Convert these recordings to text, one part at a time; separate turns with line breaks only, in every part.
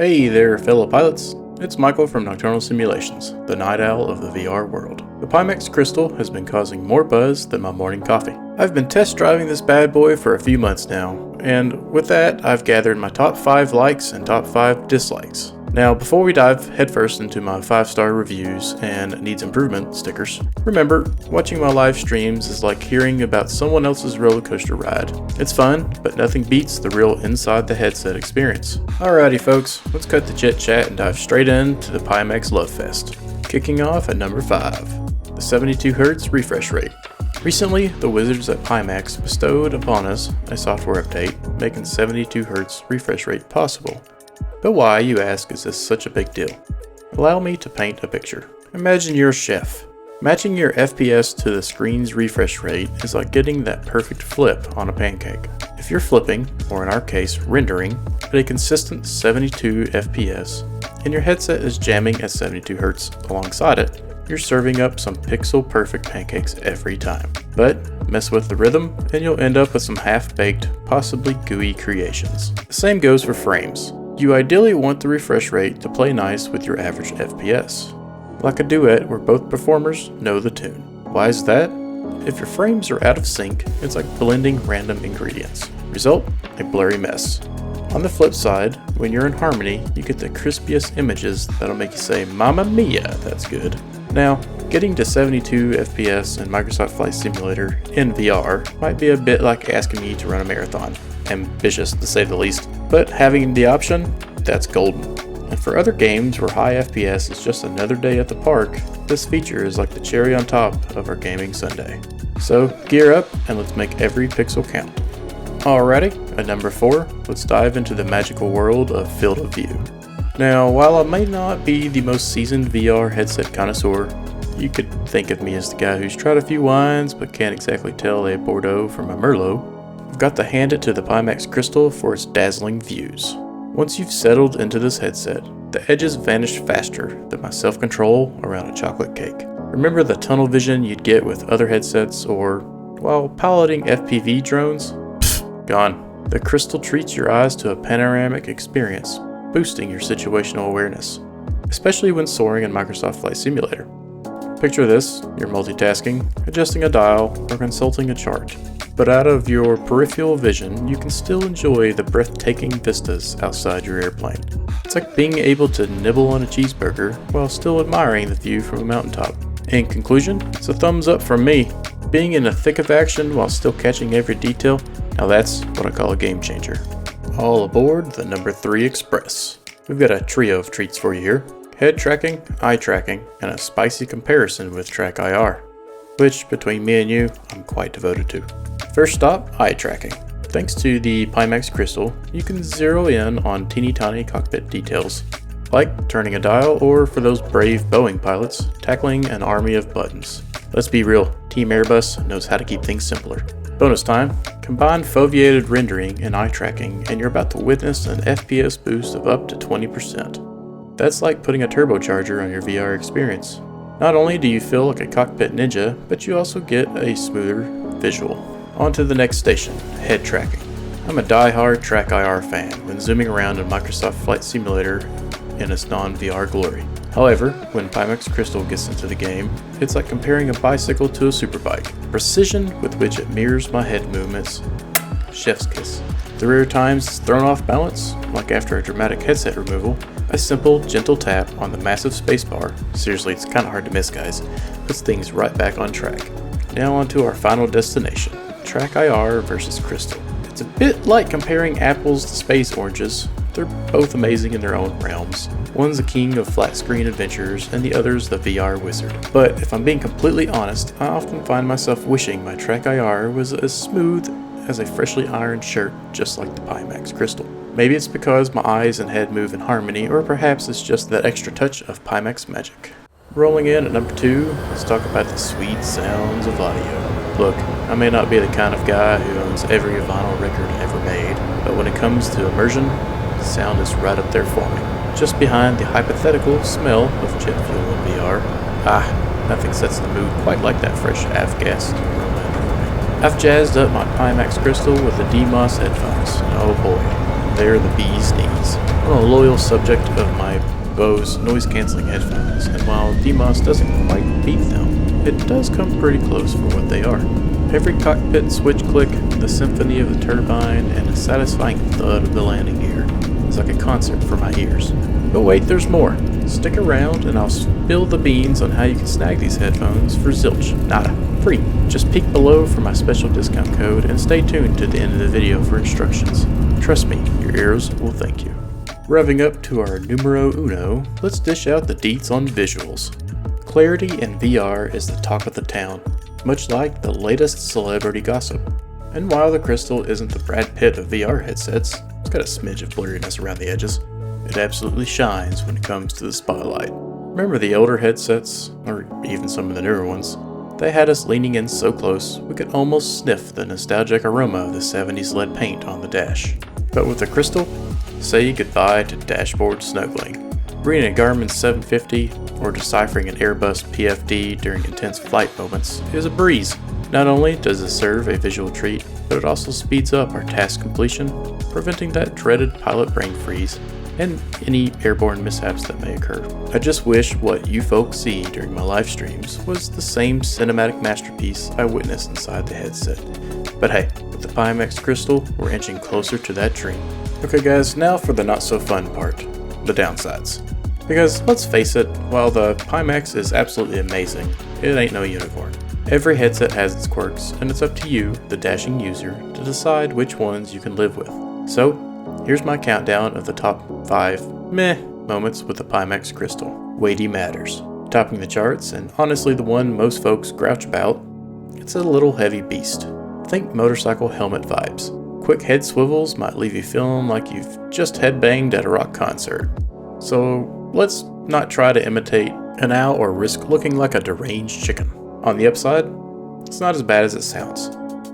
Hey there, fellow pilots. It's Michael from Nocturnal Simulations, the night owl of the VR world. The Pimax crystal has been causing more buzz than my morning coffee. I've been test driving this bad boy for a few months now, and with that, I've gathered my top 5 likes and top 5 dislikes. Now, before we dive headfirst into my 5-star reviews and needs improvement stickers, remember, watching my live streams is like hearing about someone else's roller coaster ride. It's fun, but nothing beats the real inside the headset experience. Alrighty folks, let's cut the chit chat and dive straight into the Pimax Love Fest. Kicking off at number 5, the 72Hz refresh rate. Recently, the wizards at Pimax bestowed upon us a software update making 72Hz refresh rate possible. But why, you ask, is this such a big deal? Allow me to paint a picture. Imagine you're a chef. Matching your FPS to the screen's refresh rate is like getting that perfect flip on a pancake. If you're flipping, or in our case, rendering, at a consistent 72 FPS, and your headset is jamming at 72 Hz alongside it, you're serving up some pixel-perfect pancakes every time. But mess with the rhythm, and you'll end up with some half-baked, possibly gooey creations. The same goes for frames. You ideally want the refresh rate to play nice with your average FPS. Like a duet where both performers know the tune. Why is that? If your frames are out of sync, it's like blending random ingredients. Result, a blurry mess. On the flip side, when you're in harmony, you get the crispiest images that'll make you say, "Mamma mia, that's good." Now, getting to 72 FPS in Microsoft Flight Simulator in VR might be a bit like asking me to run a marathon. Ambitious to say the least, but having the option, that's golden. And for other games where high FPS is just another day at the park, this feature is like the cherry on top of our gaming Sunday. So gear up and let's make every pixel count. Alrighty, at number 4, let's dive into the magical world of field of view. Now, while I may not be the most seasoned VR headset connoisseur, you could think of me as the guy who's tried a few wines but can't exactly tell a Bordeaux from a Merlot. I've got to hand it to the Pimax crystal for its dazzling views. Once you've settled into this headset, the edges vanish faster than my self-control around a chocolate cake. Remember the tunnel vision you'd get with other headsets or while piloting FPV drones? Pfft, gone. The crystal treats your eyes to a panoramic experience, boosting your situational awareness, especially when soaring in Microsoft Flight Simulator. Picture this, you're multitasking, adjusting a dial, or consulting a chart. But out of your peripheral vision, you can still enjoy the breathtaking vistas outside your airplane. It's like being able to nibble on a cheeseburger while still admiring the view from a mountaintop. In conclusion, it's a thumbs up from me. Being in the thick of action while still catching every detail, now that's what I call a game changer. All aboard the number 3 Express. We've got a trio of treats for you here. Head tracking, eye tracking, and a spicy comparison with Track IR, which, between me and you, I'm quite devoted to. First stop, eye tracking. Thanks to the Pimax crystal, you can zero in on teeny tiny cockpit details, like turning a dial or, for those brave Boeing pilots, tackling an army of buttons. Let's be real, Team Airbus knows how to keep things simpler. Bonus time, combine foveated rendering and eye tracking and you're about to witness an FPS boost of up to 20%. That's like putting a turbocharger on your VR experience. Not only do you feel like a cockpit ninja, but you also get a smoother visual. On to the next station, head tracking. I'm a die-hard Track IR fan when zooming around in Microsoft Flight Simulator in its non-VR glory. However, when Pimax Crystal gets into the game, it's like comparing a bicycle to a superbike. Precision with which it mirrors my head movements. Chef's kiss. The rare times it's thrown off balance, like after a dramatic headset removal, a simple, gentle tap on the massive spacebar, seriously it's kinda hard to miss guys, puts things right back on track. Now on to our final destination, Track IR versus Crystal. It's a bit like comparing apples to space oranges. They're both amazing in their own realms. One's a king of flat screen adventures and the other's the VR wizard. But if I'm being completely honest, I often find myself wishing my Track IR was as smooth as a freshly ironed shirt, just like the Pimax crystal. Maybe it's because my eyes and head move in harmony, or perhaps it's just that extra touch of Pimax magic. Rolling in at number 2, let's talk about the sweet sounds of audio. Look, I may not be the kind of guy who owns every vinyl record ever made, but when it comes to immersion, sound is right up there for me. Just behind the hypothetical smell of jet fuel in VR. Nothing sets the mood quite like that fresh avgas aroma. I've jazzed up my Pimax crystal with the DMAS headphones. Oh boy, they're the bee's knees. I'm a loyal subject of my Bose noise-canceling headphones, and while DMAS doesn't quite beat them, it does come pretty close for what they are. Every cockpit switch click, the symphony of the turbine, and the satisfying thud of the landing gear is like a concert for my ears. But wait, there's more. Stick around and I'll spill the beans on how you can snag these headphones for zilch, nada, free. Just peek below for my special discount code and stay tuned to the end of the video for instructions. Trust me, your ears will thank you. Revving up to our numero uno, let's dish out the deets on visuals. Clarity in VR is the talk of the town, much like the latest celebrity gossip. And while the Crystal isn't the Brad Pitt of VR headsets, it's got a smidge of blurriness around the edges. It absolutely shines when it comes to the spotlight. Remember the older headsets, or even some of the newer ones? They had us leaning in so close we could almost sniff the nostalgic aroma of the 70s lead paint on the dash. But with the Crystal, say goodbye to dashboard snuggling. Reading a Garmin 750 or deciphering an Airbus PFD during intense flight moments is a breeze. Not only does it serve a visual treat, but it also speeds up our task completion, preventing that dreaded pilot brain freeze and any airborne mishaps that may occur. I just wish what you folks see during my live streams was the same cinematic masterpiece I witnessed inside the headset. But hey, with the Pimax Crystal, we're inching closer to that dream. Okay guys, now for the not so fun part, the downsides. Because let's face it, while the Pimax is absolutely amazing, it ain't no unicorn. Every headset has its quirks, and it's up to you, the dashing user, to decide which ones you can live with. So, here's my countdown of the top 5 meh moments with the Pimax Crystal. Weighty matters. Topping the charts, and honestly the one most folks grouch about, it's a little heavy beast. Think motorcycle helmet vibes. Quick head swivels might leave you feeling like you've just headbanged at a rock concert. So let's not try to imitate an owl or risk looking like a deranged chicken. On the upside, it's not as bad as it sounds.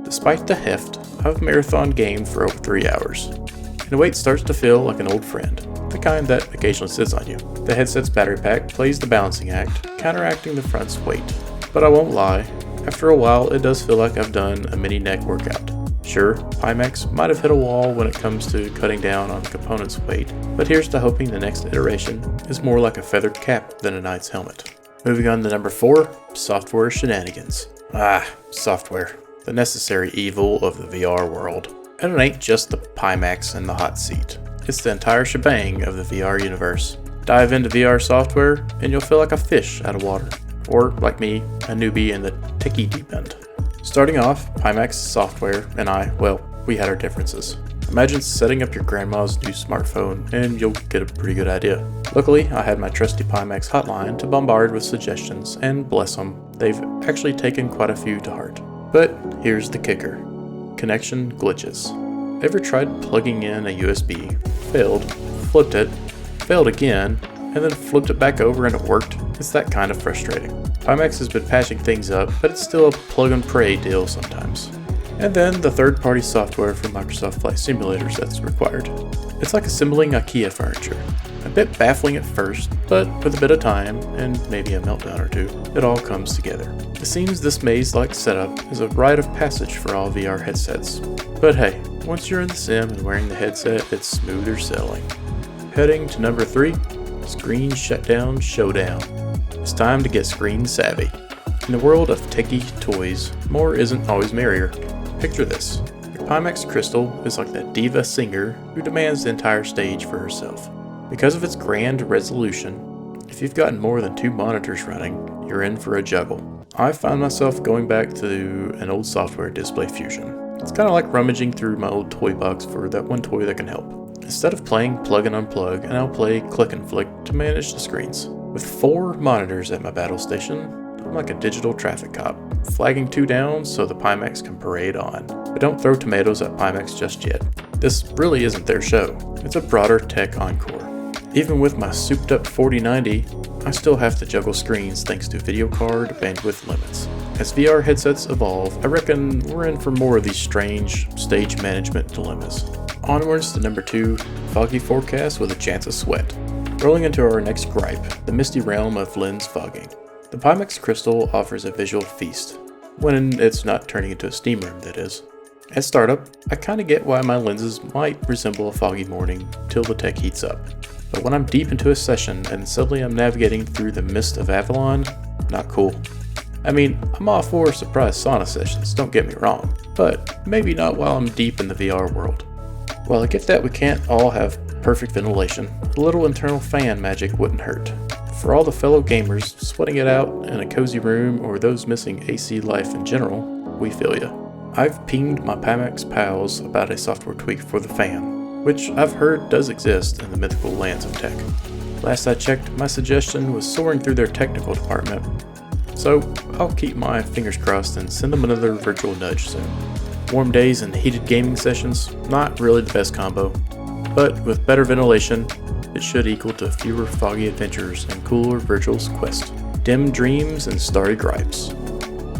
Despite the heft, I've marathon gamed for over 3 hours. And the weight starts to feel like an old friend, the kind that occasionally sits on you. The headset's battery pack plays the balancing act, counteracting the front's weight. But I won't lie, after a while it does feel like I've done a mini neck workout. Sure, Pimax might have hit a wall when it comes to cutting down on the component's weight, but here's to hoping the next iteration is more like a feathered cap than a knight's helmet. Moving on to number 4, software shenanigans. Software. The necessary evil of the VR world. And it ain't just the Pimax and the hot seat. It's the entire shebang of the VR universe. Dive into VR software and you'll feel like a fish out of water. Or, like me, a newbie in the techie deep end. Starting off, Pimax software and we had our differences. Imagine setting up your grandma's new smartphone and you'll get a pretty good idea. Luckily, I had my trusty Pimax hotline to bombard with suggestions, and bless them, they've actually taken quite a few to heart. But here's the kicker. Connection glitches. Ever tried plugging in a USB, failed, flipped it, failed again, and then flipped it back over and it worked? It's that kind of frustrating. Pimax has been patching things up, but it's still a plug-and-pray deal sometimes. And then the third-party software from Microsoft Flight Simulators that's required. It's like assembling IKEA furniture. A bit baffling at first, but with a bit of time, and maybe a meltdown or two, it all comes together. It seems this maze-like setup is a rite of passage for all VR headsets. But hey, once you're in the sim and wearing the headset, it's smoother sailing. Heading to number 3, Screen Shutdown Showdown. It's time to get screen savvy. In the world of techie toys, more isn't always merrier. Picture this. Your Pimax Crystal is like that diva singer who demands the entire stage for herself. Because of its grand resolution, if you've gotten more than 2 monitors running, you're in for a juggle. I find myself going back to an old software, Display Fusion. It's kind of like rummaging through my old toy box for that one toy that can help. Instead of playing plug and unplug, and I'll play click and flick to manage the screens. With 4 monitors at my battle station, I'm like a digital traffic cop, flagging 2 down so the Pimax can parade on. But don't throw tomatoes at Pimax just yet. This really isn't their show. It's a broader tech encore. Even with my souped up 4090, I still have to juggle screens thanks to video card bandwidth limits. As VR headsets evolve, I reckon we're in for more of these strange stage management dilemmas. Onwards to number 2, foggy forecast with a chance of sweat. Rolling into our next gripe, the misty realm of lens fogging. The Pimax Crystal offers a visual feast, when it's not turning into a steam room, that is. At startup, I kinda get why my lenses might resemble a foggy morning till the tech heats up. But when I'm deep into a session and suddenly I'm navigating through the mist of Avalon, not cool. I mean, I'm all for surprise sauna sessions, don't get me wrong, but maybe not while I'm deep in the VR world. While I get that we can't all have perfect ventilation, a little internal fan magic wouldn't hurt. For all the fellow gamers sweating it out in a cozy room or those missing AC life in general, we feel ya. I've pinged my Pimax pals about a software tweak for the fan, which I've heard does exist in the mythical lands of tech. Last I checked, my suggestion was soaring through their technical department, so I'll keep my fingers crossed and send them another virtual nudge soon. Warm days and heated gaming sessions, not really the best combo, but with better ventilation, it should equal to fewer foggy adventures and cooler virtual quests, dim dreams and starry gripes.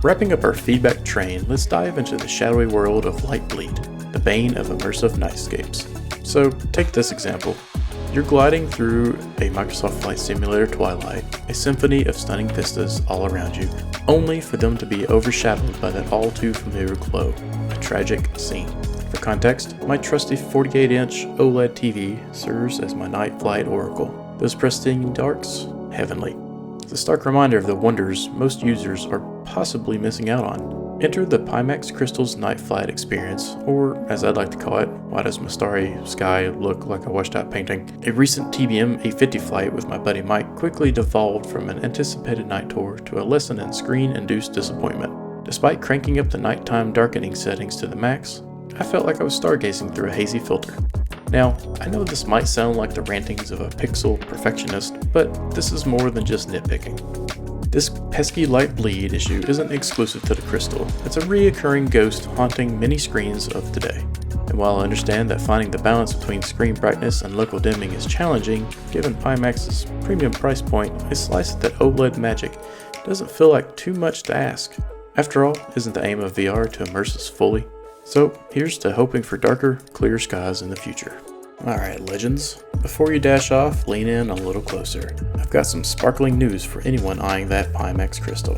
Wrapping up our feedback train, let's dive into the shadowy world of Light Bleed, the bane of immersive nightscapes. So take this example. You're gliding through a Microsoft Flight Simulator Twilight, a symphony of stunning vistas all around you, only for them to be overshadowed by that all too familiar glow, a tragic scene. For context, my trusty 48-inch OLED TV serves as my night flight oracle. Those pristine darks, heavenly. It's a stark reminder of the wonders most users are possibly missing out on. Enter the Pimax Crystal's night flight experience, or as I'd like to call it, why does my starry sky look like a washed out painting? A recent TBM 850 flight with my buddy Mike quickly devolved from an anticipated night tour to a lesson in screen-induced disappointment. Despite cranking up the nighttime darkening settings to the max, I felt like I was stargazing through a hazy filter. Now, I know this might sound like the rantings of a pixel perfectionist, but this is more than just nitpicking. This pesky Light Bleed issue isn't exclusive to the Crystal. It's a reoccurring ghost haunting many screens of today. And while I understand that finding the balance between screen brightness and local dimming is challenging, given Pimax's premium price point, a slice of that OLED magic doesn't feel like too much to ask. After all, isn't the aim of VR to immerse us fully? So here's to hoping for darker, clear skies in the future. Alright legends, before you dash off, lean in a little closer. I've got some sparkling news for anyone eyeing that Pimax Crystal.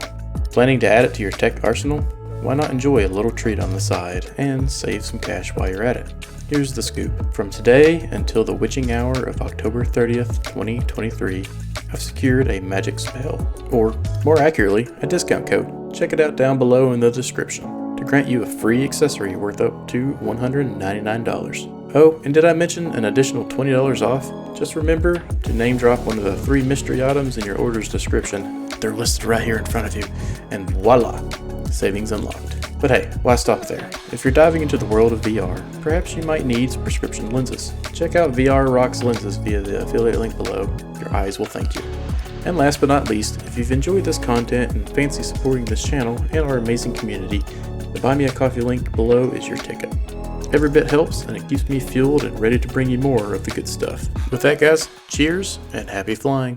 Planning to add it to your tech arsenal? Why not enjoy a little treat on the side and save some cash while you're at it? Here's the scoop. From today until the witching hour of October 30th, 2023, I've secured a magic spell, or more accurately, a discount code. Check it out down below in the description to grant you a free accessory worth up to $199. Oh, and did I mention an additional $20 off? Just remember to name drop one of the 3 mystery items in your order's description. They're listed right here in front of you, and voila, savings unlocked. But hey, why stop there? If you're diving into the world of VR, perhaps you might need prescription lenses. Check out VR Rocks lenses via the affiliate link below. Your eyes will thank you. And last but not least, if you've enjoyed this content and fancy supporting this channel and our amazing community, the Buy Me a Coffee link below is your ticket. Every bit helps, and it keeps me fueled and ready to bring you more of the good stuff. With that guys, cheers and happy flying.